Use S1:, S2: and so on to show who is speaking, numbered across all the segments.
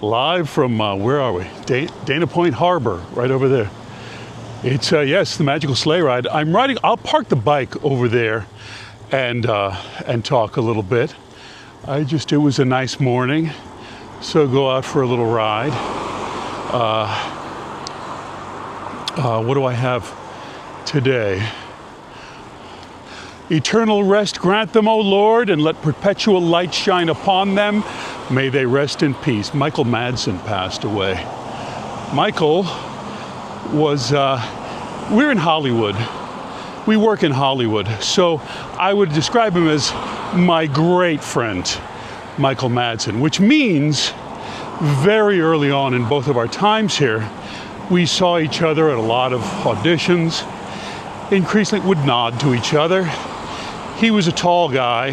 S1: live from, where are we? Dana Point Harbor, right over there. It's, yes, the magical sleigh ride. I'm riding, I'll park the bike over there and talk a little bit. It was a nice morning, so go out for a little ride. What do I have today? Eternal rest grant them, O Lord, and let perpetual light shine upon them. May they rest in peace. Michael Madsen passed away. Michael was, we're in Hollywood. We work in Hollywood. So I would describe him as my great friend, Michael Madsen, which means very early on in both of our times here, we saw each other at a lot of auditions, increasingly would nod to each other. He was a tall guy,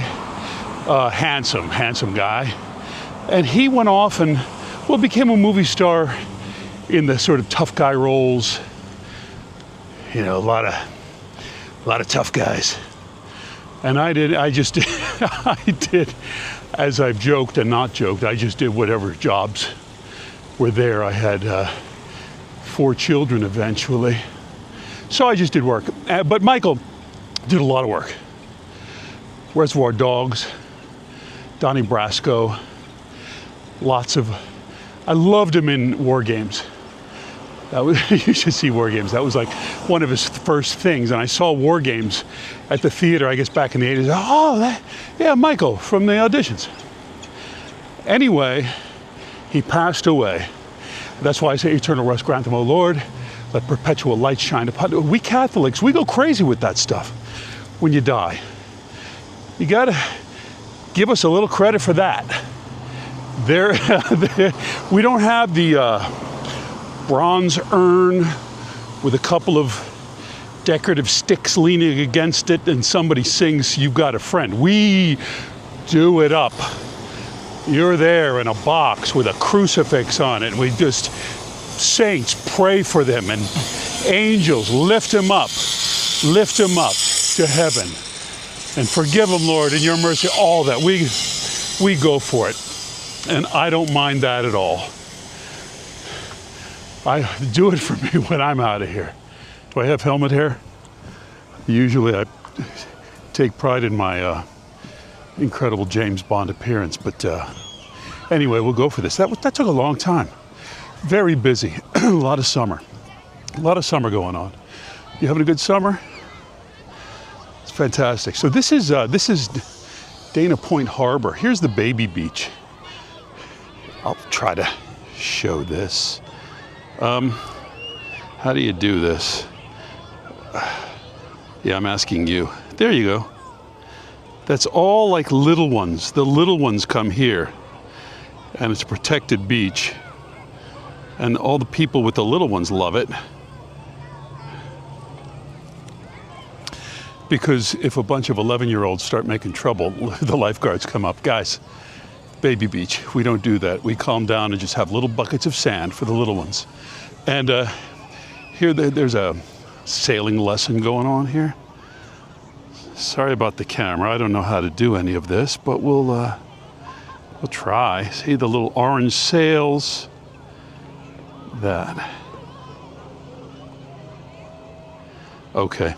S1: handsome guy. And he went off and, became a movie star in the sort of tough guy roles. You know, a lot of tough guys. And I did, as I've joked and not joked, I just did whatever jobs were there. I had 4 children eventually. So I just did work. But Michael did a lot of work. Reservoir Dogs, Donnie Brasco, I loved him in War Games. You should see War Games. That was like one of his first things. And I saw War Games at the theater, I guess back in the 80s. Oh, yeah, Michael from the auditions. Anyway, he passed away. That's why I say eternal rest grant them, O Lord. Let perpetual light shine upon them. We Catholics, we go crazy with that stuff when you die. You gotta give us a little credit for that. We don't have the bronze urn with a couple of decorative sticks leaning against it and somebody sings, "You've Got a Friend." We do it up. You're there in a box with a crucifix on it. We just, saints, pray for them, and angels lift them up to heaven. And forgive them, Lord, in your mercy, all that. We go for it. And I don't mind that at all. I do it for me when I'm out of here. Do I have helmet hair? Usually I take pride in my incredible James Bond appearance, but anyway, we'll go for this. That took a long time. Very busy. A lot of summer going on. You having a good summer? It's fantastic. So this is Dana Point Harbor. Here's the baby beach. I'll try to show this. How do you do this? Yeah, I'm asking you. There you go. That's all like little ones. The little ones come here. And it's a protected beach. And all the people with the little ones love it. Because if a bunch of 11-year-olds start making trouble, the lifeguards come up. Guys, baby beach, we don't do that. We calm down and just have little buckets of sand for the little ones. And here there's a sailing lesson going on here. Sorry about the camera. I don't know how to do any of this, but we'll try. See the little orange sails. That. Okay.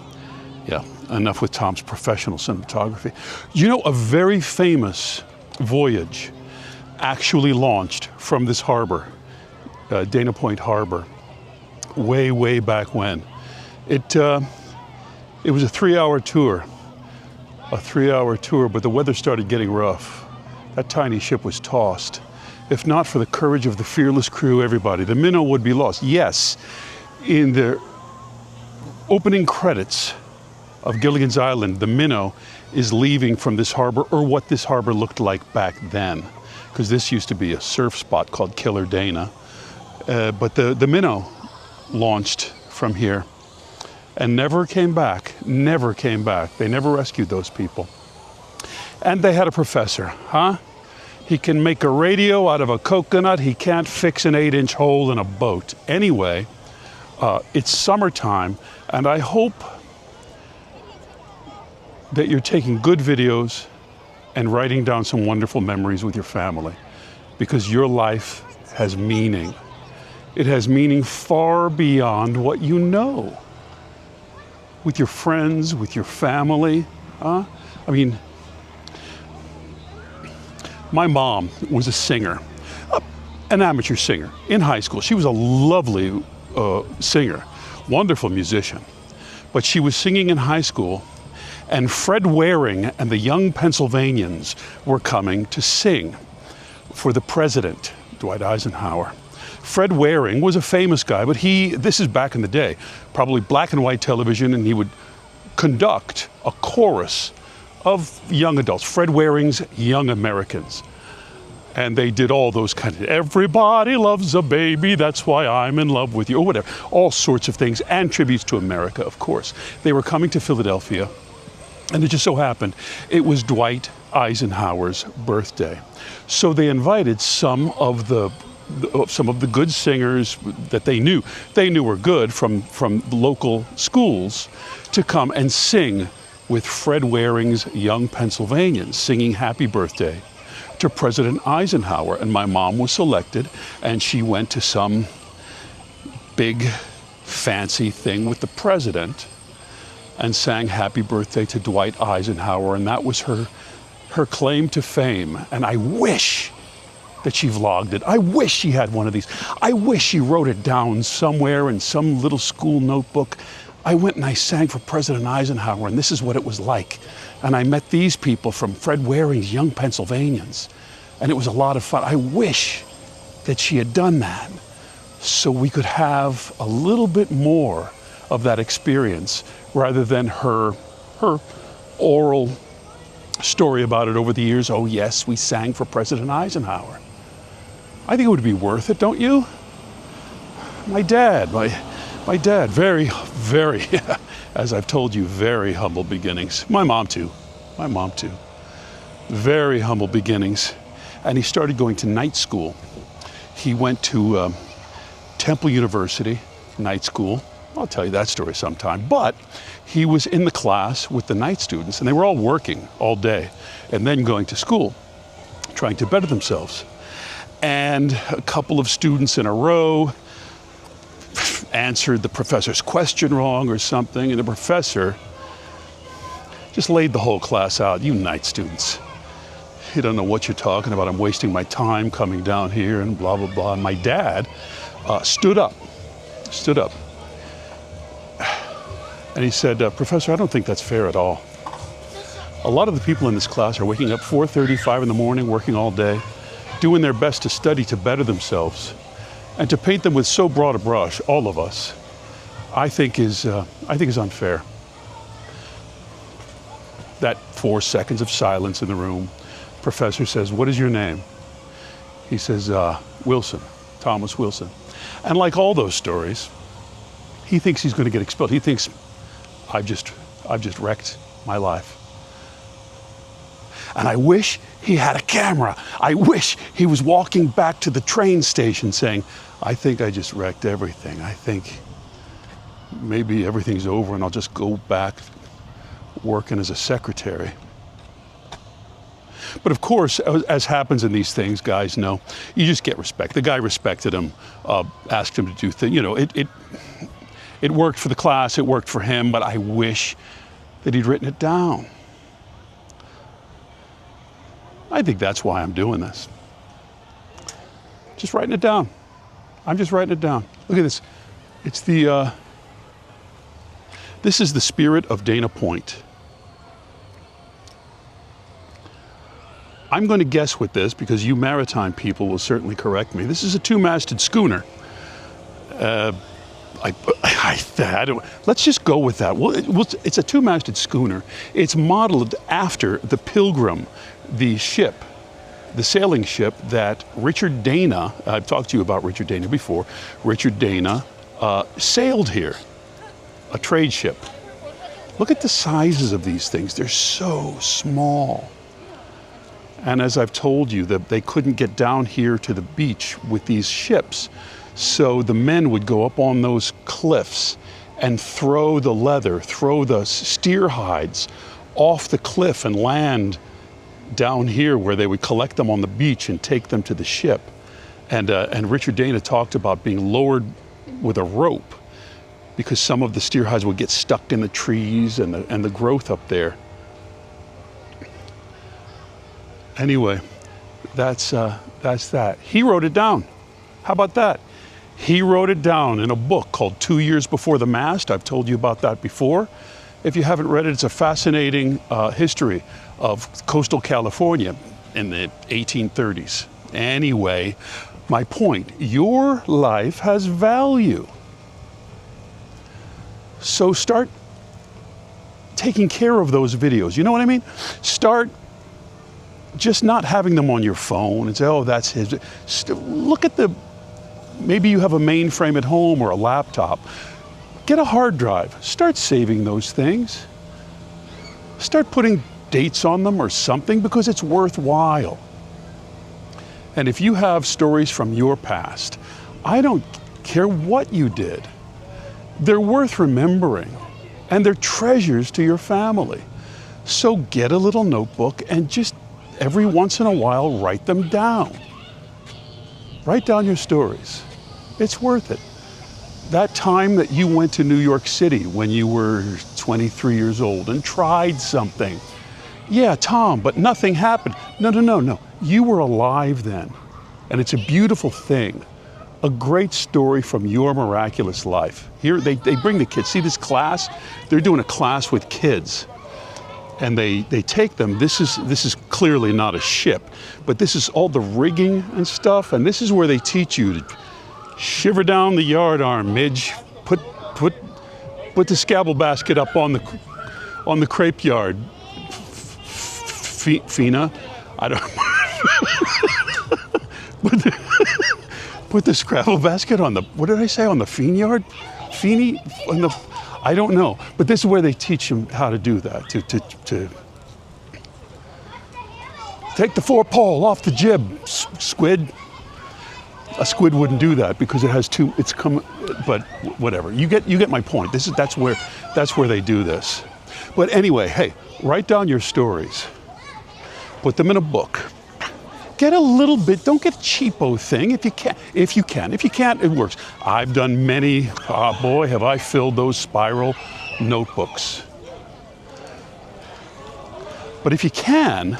S1: Yeah, enough with Tom's professional cinematography. You know, a very famous voyage actually launched from this harbor, Dana Point Harbor, way back when. It was a 3-hour tour. But the weather started getting rough. That tiny ship was tossed. If not for the courage of the fearless crew, everybody, the minnow would be lost. Yes, in the opening credits of Gilligan's Island, the minnow is leaving from this harbor, or what this harbor looked like back then, because this used to be a surf spot called Killer Dana. But the minnow launched from here and never came back. They never rescued those people. And they had a professor, huh? He can make a radio out of a coconut. He can't fix an 8-inch hole in a boat. Anyway, it's summertime, and I hope that you're taking good videos and writing down some wonderful memories with your family, because your life has meaning. It has meaning far beyond what you know. With your friends, with your family. I mean, my mom was a singer, an amateur singer in high school. She was a lovely singer, wonderful musician. But she was singing in high school, and Fred Waring and the Young Pennsylvanians were coming to sing for the president, Dwight Eisenhower. Fred Waring was a famous guy, but this is back in the day, probably black and white television, and he would conduct a chorus of young adults, Fred Waring's Young Americans. And they did all those kind of, everybody loves a baby, that's why I'm in love with you, or whatever. All sorts of things, and tributes to America, of course. They were coming to Philadelphia, and it just so happened it was Dwight Eisenhower's birthday. So they invited some of the good singers that they knew were good from local schools to come and sing with Fred Waring's Young Pennsylvanians, singing Happy Birthday to President Eisenhower. And my mom was selected, and she went to some big fancy thing with the president and sang Happy Birthday to Dwight Eisenhower, and that was her claim to fame. And I wish that she vlogged it. I wish she had one of these. I wish she wrote it down somewhere in some little school notebook. I went and I sang for President Eisenhower, and this is what it was like. And I met these people from Fred Waring's Young Pennsylvanians, and it was a lot of fun. I wish that she had done that so we could have a little bit more of that experience rather than her oral story about it over the years. Oh yes, we sang for President Eisenhower. I think it would be worth it, don't you? My dad, very, very, as I've told you, very humble beginnings. My mom too. Very humble beginnings. And he started going to night school. He went to Temple University, night school. I'll tell you that story sometime. But he was in the class with the night students, and they were all working all day and then going to school, trying to better themselves. And a couple of students in a row answered the professor's question wrong or something, and the professor just laid the whole class out. You night students, you don't know what you're talking about. I'm wasting my time coming down here and blah, blah, blah. And my dad stood up. And he said, Professor, I don't think that's fair at all. A lot of the people in this class are waking up 4:30, 5 in the morning, working all day, doing their best to study to better themselves. And to paint them with so broad a brush, all of us, I think is unfair. That 4 seconds of silence in the room. Professor says, what is your name? He says, Wilson, Thomas Wilson. And like all those stories, he thinks he's going to get expelled. He thinks, I've just wrecked my life. And I wish he had a camera. I wish he was walking back to the train station saying, I think I just wrecked everything. I think maybe everything's over and I'll just go back working as a secretary. But of course, as happens in these things, guys know, you just get respect. The guy respected him, asked him to do things. You know, it worked for the class, it worked for him, but I wish that he'd written it down. I think that's why I'm doing this. Just writing it down. I'm just writing it down. Look at this. It's this is the spirit of Dana Point. I'm going to guess with this because you maritime people will certainly correct me. This is a 2-masted schooner. Let's just go with that. Well, it's a 2-masted schooner. It's modeled after the Pilgrim, the ship, the sailing ship that Richard Dana, I've talked to you about Richard Dana before, Richard Dana sailed here, a trade ship. Look at the sizes of these things. They're so small. And as I've told you, that they couldn't get down here to the beach with these ships. So the men would go up on those cliffs and throw the leather, throw the steer hides off the cliff and land down here where they would collect them on the beach and take them to the ship. And Richard Dana talked about being lowered with a rope because some of the steer hides would get stuck in the trees and the growth up there. Anyway, that's that. He wrote it down. How about that? He wrote it down in a book called 2 Years Before the Mast. I've told you about that before. If you haven't read it, it's a fascinating history of coastal California in the 1830s. Anyway, my point, your life has value. So start taking care of those videos. You know what I mean? Start just not having them on your phone and say, oh, that's his. Look at maybe you have a mainframe at home or a laptop. Get a hard drive. Start saving those things. Start putting dates on them or something because it's worthwhile. And if you have stories from your past, I don't care what you did. They're worth remembering, and they're treasures to your family. So get a little notebook and just every once in a while write them down. Write down your stories. It's worth it. That time that you went to New York City when you were 23 years old and tried something. Yeah, Tom, but nothing happened. No. You were alive then, and it's a beautiful thing. A great story from your miraculous life. Here, they bring the kids. See this class? They're doing a class with kids. And they take them. This is clearly not a ship, but this is all the rigging and stuff. And this is where they teach you to shiver down the yard arm, Midge. Put the scabble basket up on the crepe yard. Fina, I don't. Put the scrabble basket on the, what did I say, on the fiend yard? Feeny? On the, I don't know. But this is where they teach them how to do that, to take the forepole off the jib, squid. A squid wouldn't do that because it has two, but whatever. You get my point. That's where they do this. But anyway, hey, write down your stories. Put them in a book. Get a little bit, don't get a cheapo thing if you can. If you can't, it works. I've done many, boy, have I filled those spiral notebooks. But if you can,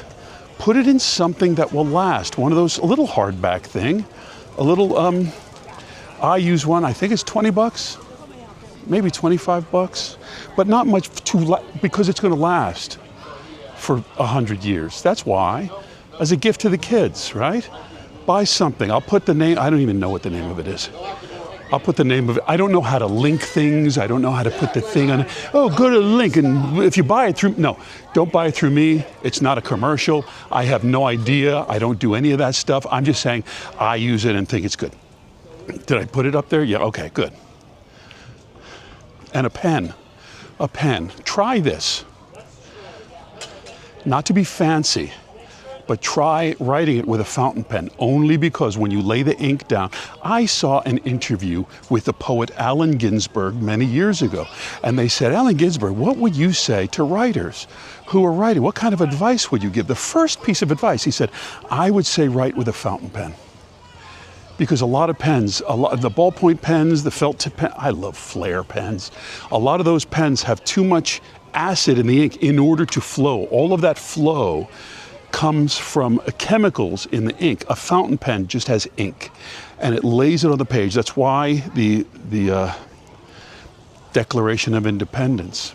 S1: put it in something that will last. One of those, a little hardback thing, a little, I use one, I think it's $20, maybe $25, but not much because it's gonna last for 100 years. That's why. As a gift to the kids, right? Buy something. I'll put the name, I don't even know what the name of it is. I'll put the name of it. I don't know how to link things. I don't know how to put the thing on it. Oh, go to the link, and if you buy it through, no, don't buy it through me. It's not a commercial. I have no idea. I don't do any of that stuff. I'm just saying I use it and think it's good. Did I put it up there? Yeah, okay, good. And a pen. Try this. Not to be fancy, but try writing it with a fountain pen, only because when you lay the ink down, I saw an interview with the poet Allen Ginsberg many years ago, and they said, Allen Ginsberg, what would you say to writers who are writing? What kind of advice would you give? The first piece of advice, he said, I would say write with a fountain pen. Because a lot of pens, the ballpoint pens, the felt tip pen, I love flare pens. A lot of those pens have too much acid in the ink in order to flow. All of that flow comes from chemicals in the ink. A fountain pen just has ink, and it lays it on the page. That's why the Declaration of Independence,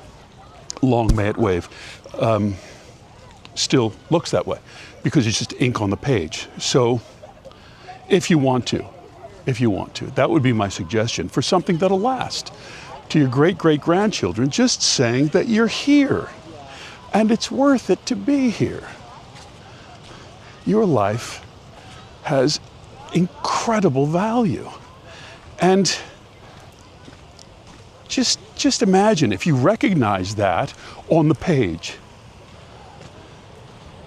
S1: long may it wave, still looks that way, because it's just ink on the page. So if you want to, that would be my suggestion for something that'll last. To your great-great-grandchildren, just saying that you're here, and it's worth it to be here. Your life has incredible value. And just imagine if you recognize that on the page.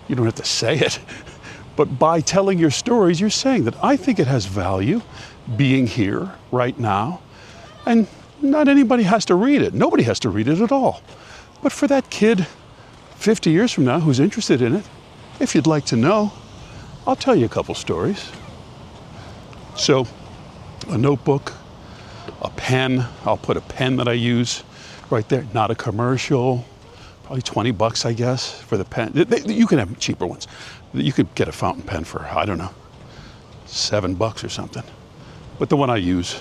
S1: You don't have to say it, but by telling your stories, you're saying that I think it has value being here right now. And not anybody has to read it. Nobody has to read it at all. But for that kid 50 years from now who's interested in it, if you'd like to know, I'll tell you a couple stories. So a notebook, a pen, I'll put a pen that I use right there, not a commercial, probably 20 bucks, I guess, for the pen. You can have cheaper ones. You could get a fountain pen for, I don't know, $7 or something. But the one I use,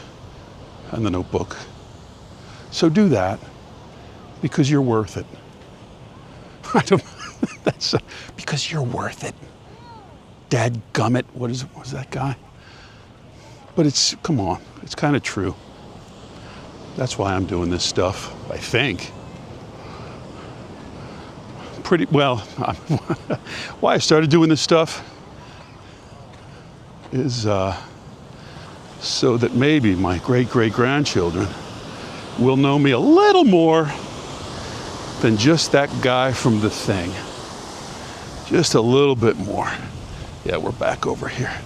S1: and the notebook. So do that, because you're worth it. I don't, because you're worth it. Dadgummit, what was that guy? But it's, come on, it's kind of true. That's why I'm doing this stuff, I think. Pretty well, why I started doing this stuff is so that maybe my great-great-grandchildren will know me a little more than just that guy from The Thing. Just a little bit more. Yeah, we're back over here.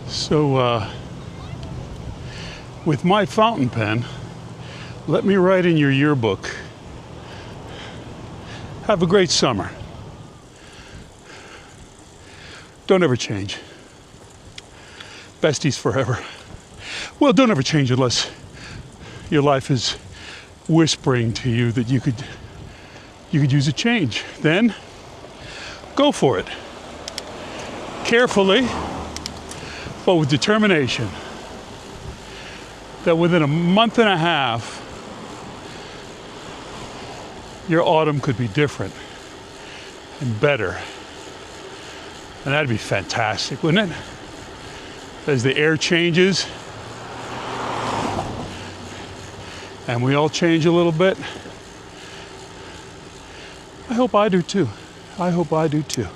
S1: So, with my fountain pen, let me write in your yearbook, have a great summer. Don't ever change. Besties forever. Well, don't ever change unless your life is whispering to you that you could use a change. Then, go for it. Carefully, but with determination. That within a month and a half, your autumn could be different and better. And that'd be fantastic, wouldn't it? As the air changes and we all change a little bit. I hope I do too. I hope I do too.